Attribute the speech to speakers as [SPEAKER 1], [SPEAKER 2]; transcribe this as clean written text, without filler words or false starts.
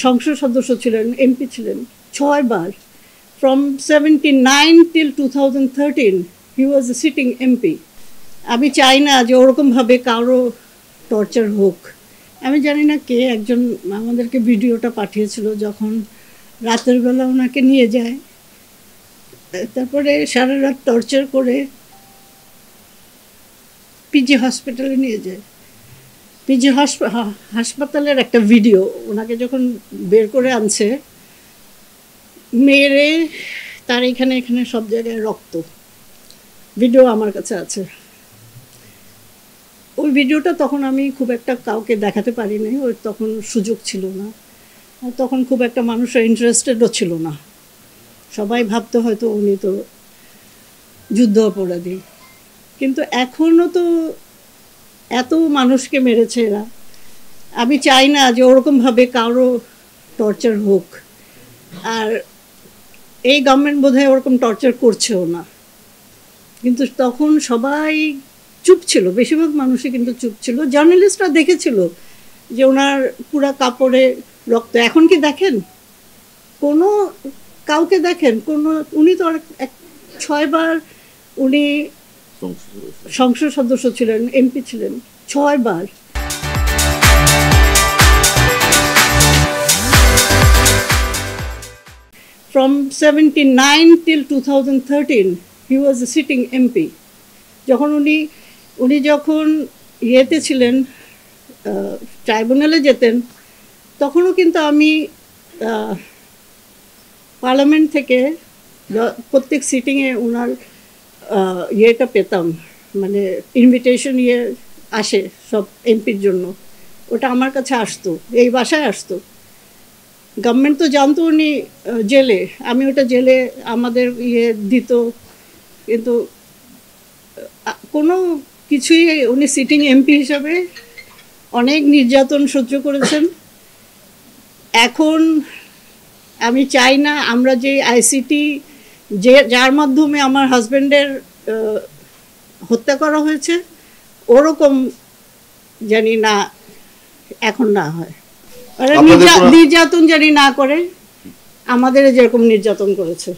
[SPEAKER 1] সংসদ সদস্য ছিলেন, এমপি ছিলেন 6 বার। From 79 till 2013 he was a sitting MP. আমি চাই না যে ওরকমভাবে কারো টর্চার হোক। আমি জানি না কে একজন আমাদেরকে ভিডিওটা পাঠিয়েছিল, যখন রাতের বেলা ওনাকে নিয়ে যায়, তারপরে সারা রাত টর্চার করে পিজি হসপিটালে নিয়ে যায়। পিজি হাসপাতালের একটা ভিডিও, ওনাকে যখন বের করে আনছে, মেরে তার এখানে সব জায়গায় রক্ত, ভিডিও আমার কাছে আছে। ওই ভিডিওটা তখন আমি খুব একটা কাউকে দেখাতে পারিনি, ওই তখন সুযোগ ছিল না, আর তখন খুব একটা মানুষের ইন্টারেস্টেডও ছিল না। সবাই ভাবতে হয়তো উনি তো যুদ্ধ অপরাধী, কিন্তু এখনও তো এত মানুষকে মেরেছে এরা। আমি চাই না যে ওরকমভাবে কারো টর্চার হোক, আর এই গভর্নমেন্ট বোধহয় ওরকম টর্চার করছেও না। কিন্তু তখন সবাই চুপ ছিল, বেশিরভাগ মানুষই কিন্তু চুপ ছিল। জার্নালিস্টরা দেখেছিল যে ওনার পুরা কাপড়ে রক্ত। এখন কি দেখেন কোনো কাউকে? দেখেন কোনো? উনি তো 6 বার উনি সংসদ সদস্য ছিলেন, এমপি ছিলেন 6 বার। From 79 till 2013 he was a sitting MP. যখন উনি যখন ইয়েতে ছিলেন, ট্রাইব্যুনালে যেতেন, তখনও কিন্তু আমি পার্লামেন্ট থেকে প্রত্যেক সিটিংয়ে ওনার ইয়েটা পেতাম, মানে ইনভিটেশন আসে সব এমপির জন্য, ওটা আমার কাছে আসতো, এই বাসায় আসতো। গভর্নমেন্ট তো জানতো উনি জেলে, আমি ওটা জেলে আমাদের দিত, কিন্তু কোনো কিছুই, উনি সিটিং এমপি হিসাবে অনেক নির্যাতন সহ্য করেছেন। এখন আমি চাই না আমরা যে আইসিটি, যার মাধ্যমে আমার হাজব্যান্ডের হত্যা করা হয়েছে, ওরকম জানি না এখন না হয়। নির্যাতন জানি না করে আমাদের যেরকম নির্যাতন করেছে।